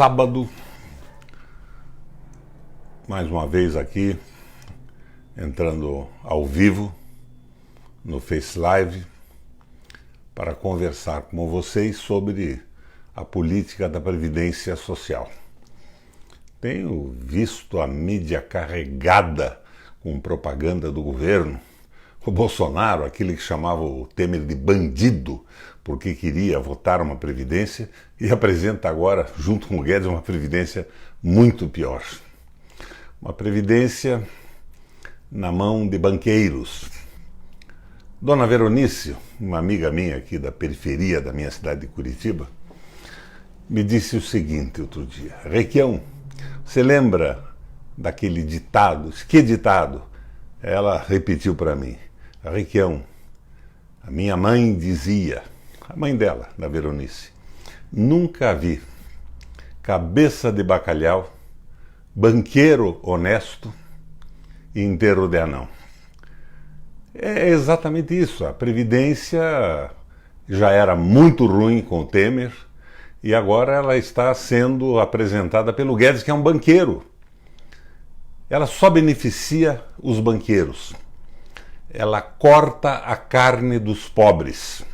sábado, mais uma vez aqui, entrando ao vivo no Face Live para conversar com vocês sobre a política da Previdência Social. Tenho visto a mídia carregada com propaganda do governo. O Bolsonaro, aquele que chamava o Temer de bandido porque queria votar uma Previdência, e apresenta agora, junto com o Guedes, uma Previdência muito pior. Uma Previdência na mão de banqueiros. Dona Veronice, uma amiga minha aqui da periferia da minha cidade de Curitiba, me disse o seguinte outro dia: Requião, você lembra daquele ditado? Que ditado? Ela repetiu para mim: Requião, a minha mãe dizia, a mãe dela, da Veronice, nunca vi cabeça de bacalhau, banqueiro honesto e inteiro de anão. É exatamente isso. A Previdência já era muito ruim com o Temer e agora ela está sendo apresentada pelo Guedes, que é um banqueiro. Ela só beneficia os banqueiros. Ela corta a carne dos pobres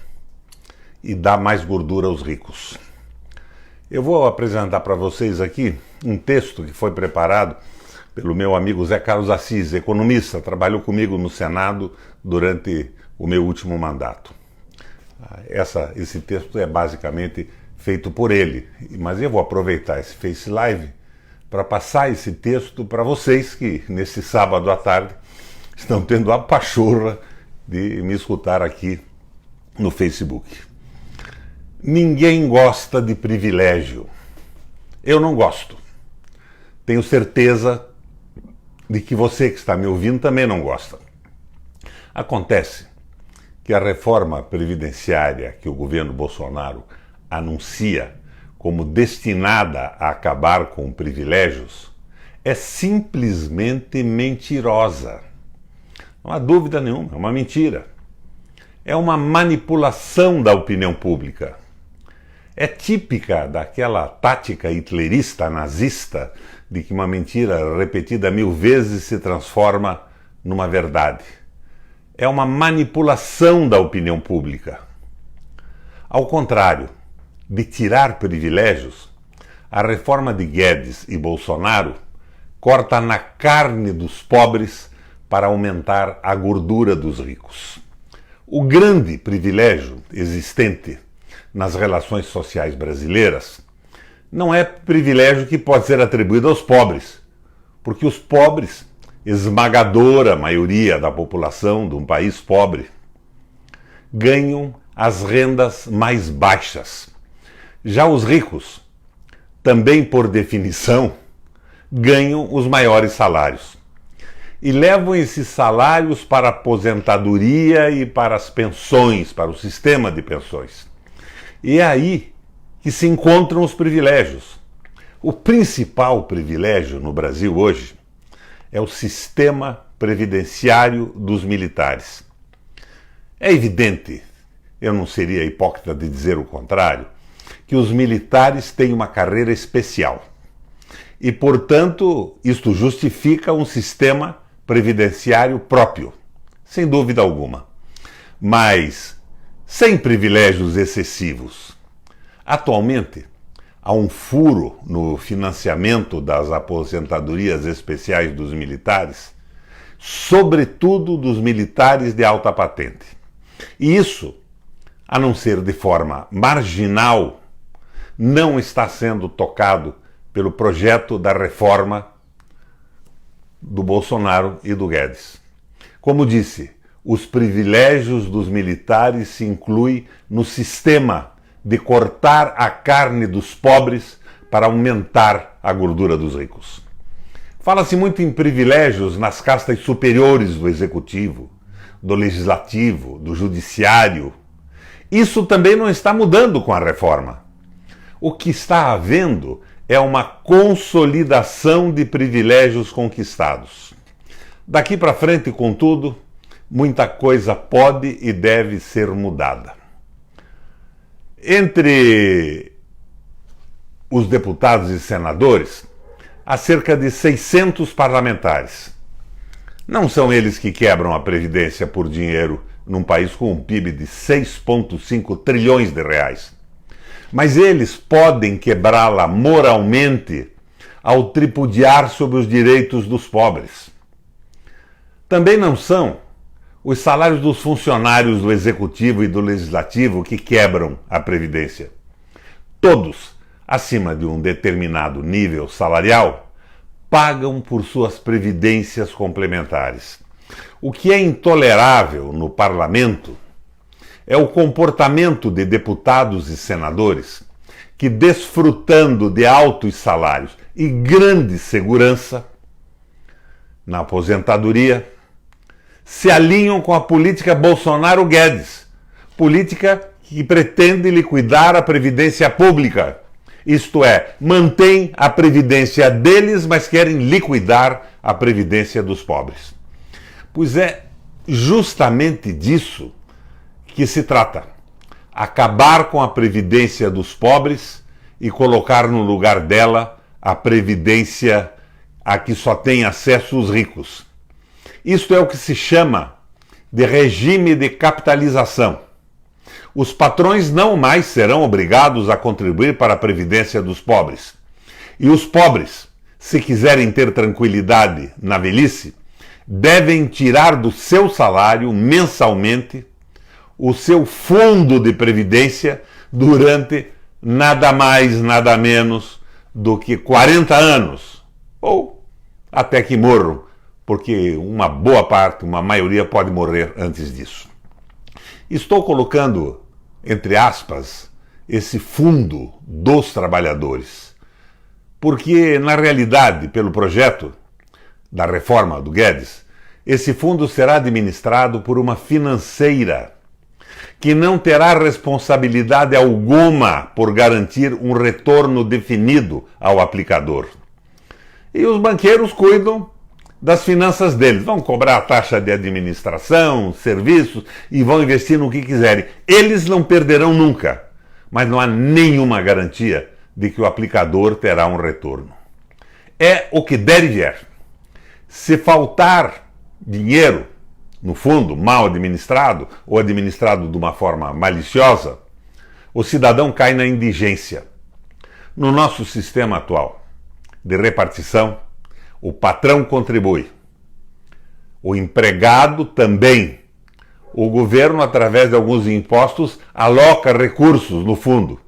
e dá mais gordura aos ricos. Eu vou apresentar para vocês aqui um texto que foi preparado pelo meu amigo Zé Carlos Assis, economista, trabalhou comigo no Senado durante o meu último mandato. Esse texto é basicamente feito por ele, mas eu vou aproveitar esse Face Live para passar esse texto para vocês que, nesse sábado à tarde, estão tendo a pachorra de me escutar aqui no Facebook. Ninguém gosta de privilégio. Eu não gosto. Tenho certeza de que você que está me ouvindo também não gosta. Acontece que a reforma previdenciária que o governo Bolsonaro anuncia como destinada a acabar com privilégios é simplesmente mentirosa. Não há dúvida nenhuma, é uma mentira. É uma manipulação da opinião pública. É típica daquela tática hitlerista, nazista, de que uma mentira repetida 1000 vezes se transforma numa verdade. É uma manipulação da opinião pública. Ao contrário de tirar privilégios, a reforma de Guedes e Bolsonaro corta na carne dos pobres para aumentar a gordura dos ricos. O grande privilégio existente nas relações sociais brasileiras não é privilégio que pode ser atribuído aos pobres, porque os pobres, esmagadora maioria da população de um país pobre, ganham as rendas mais baixas. Já os ricos, também por definição, ganham os maiores salários. E levam esses salários para a aposentadoria e para as pensões, para o sistema de pensões. E é aí que se encontram os privilégios. O principal privilégio no Brasil hoje é o sistema previdenciário dos militares. É evidente, eu não seria hipócrita de dizer o contrário, que os militares têm uma carreira especial. E, portanto, isto justifica um sistema previdenciário próprio, sem dúvida alguma, mas sem privilégios excessivos. Atualmente, há um furo no financiamento das aposentadorias especiais dos militares, sobretudo dos militares de alta patente. E isso, a não ser de forma marginal, não está sendo tocado pelo projeto da reforma do Bolsonaro e do Guedes. Como disse, os privilégios dos militares se incluem no sistema de cortar a carne dos pobres para aumentar a gordura dos ricos. Fala-se muito em privilégios nas castas superiores do executivo, do legislativo, do judiciário. Isso também não está mudando com a reforma. O que está havendo é uma consolidação de privilégios conquistados. Daqui para frente, contudo, muita coisa pode e deve ser mudada. Entre os deputados e senadores, há cerca de 600 parlamentares. Não são eles que quebram a Previdência por dinheiro num país com um PIB de 6,5 trilhões de reais. Mas eles podem quebrá-la moralmente ao tripudiar sobre os direitos dos pobres. Também não são os salários dos funcionários do Executivo e do Legislativo que quebram a Previdência. Todos, acima de um determinado nível salarial, pagam por suas previdências complementares. O que é intolerável no parlamento é o comportamento de deputados e senadores que, desfrutando de altos salários e grande segurança na aposentadoria, se alinham com a política Bolsonaro-Guedes, política que pretende liquidar a previdência pública. Isto é, mantém a previdência deles, mas querem liquidar a previdência dos pobres. Pois é justamente disso que se trata. Acabar com a previdência dos pobres e colocar no lugar dela a previdência a que só têm acesso os ricos. Isto é o que se chama de regime de capitalização. Os patrões não mais serão obrigados a contribuir para a previdência dos pobres. E os pobres, se quiserem ter tranquilidade na velhice, devem tirar do seu salário mensalmente o seu fundo de previdência durante nada mais, nada menos do que 40 anos, ou até que morram, porque uma boa parte, uma maioria pode morrer antes disso. Estou colocando, entre aspas, esse fundo dos trabalhadores, porque, na realidade, pelo projeto da reforma do Guedes, esse fundo será administrado por uma financeira que não terá responsabilidade alguma por garantir um retorno definido ao aplicador. E os banqueiros cuidam das finanças deles. Vão cobrar a taxa de administração, serviços e vão investir no que quiserem. Eles não perderão nunca, mas não há nenhuma garantia de que o aplicador terá um retorno. É o que der e vier. Se faltar dinheiro no fundo, mal administrado ou administrado de uma forma maliciosa, o cidadão cai na indigência. No nosso sistema atual de repartição, o patrão contribui, o empregado também. O governo, através de alguns impostos, aloca recursos no fundo.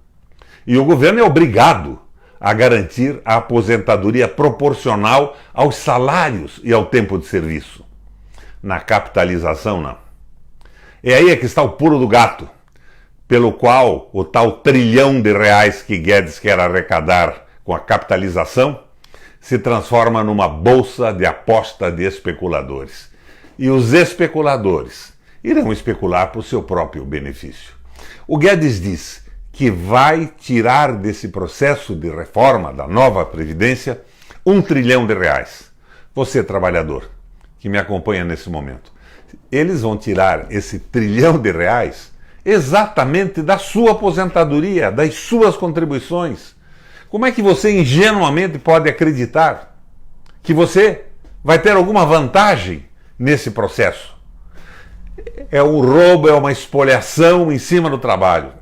E o governo é obrigado a garantir a aposentadoria proporcional aos salários e ao tempo de serviço. Na capitalização, não. É aí que está o pulo do gato, pelo qual o tal trilhão de reais que Guedes quer arrecadar com a capitalização se transforma numa bolsa de aposta de especuladores. E os especuladores irão especular por seu próprio benefício. O Guedes diz que vai tirar desse processo de reforma da nova Previdência 1 trilhão de reais. Você, trabalhador, que me acompanha nesse momento, eles vão tirar esse 1 trilhão de reais exatamente da sua aposentadoria, das suas contribuições. Como é que você ingenuamente pode acreditar que você vai ter alguma vantagem nesse processo? É um roubo, é uma espoliação em cima do trabalho,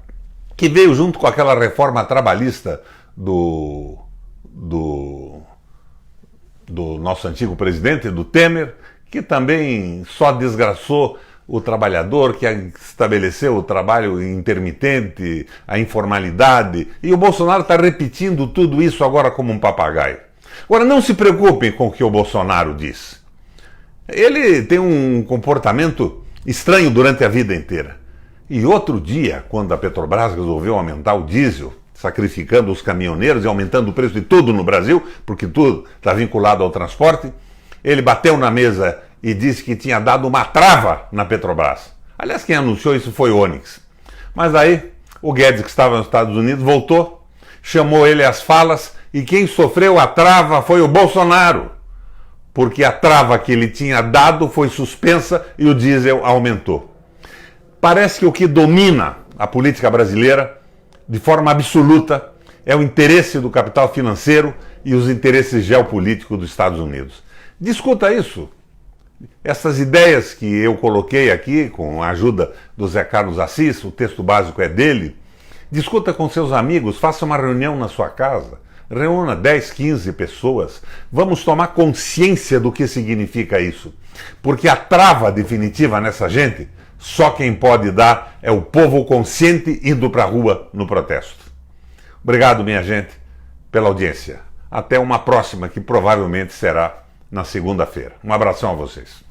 que veio junto com aquela reforma trabalhista do nosso antigo presidente, do Temer, que também só desgraçou o trabalhador, que estabeleceu o trabalho intermitente, a informalidade, e o Bolsonaro está repetindo tudo isso agora como um papagaio. Agora, não se preocupem com o que o Bolsonaro diz. Ele tem um comportamento estranho durante a vida inteira. E outro dia, quando a Petrobras resolveu aumentar o diesel, sacrificando os caminhoneiros e aumentando o preço de tudo no Brasil, porque tudo está vinculado ao transporte, ele bateu na mesa e disse que tinha dado uma trava na Petrobras. Aliás, quem anunciou isso foi o Onyx. Mas aí, o Guedes, que estava nos Estados Unidos, voltou, chamou ele às falas, e quem sofreu a trava foi o Bolsonaro, porque a trava que ele tinha dado foi suspensa e o diesel aumentou. Parece que o que domina a política brasileira, de forma absoluta, é o interesse do capital financeiro e os interesses geopolíticos dos Estados Unidos. Discuta isso. Essas ideias que eu coloquei aqui, com a ajuda do Zé Carlos Assis, o texto básico é dele, discuta com seus amigos, faça uma reunião na sua casa, reúna 10, 15 pessoas, vamos tomar consciência do que significa isso. Porque a trava definitiva nessa gente, só quem pode dar é o povo consciente indo para a rua no protesto. Obrigado, minha gente, pela audiência. Até uma próxima, que provavelmente será na segunda-feira. Um abração a vocês.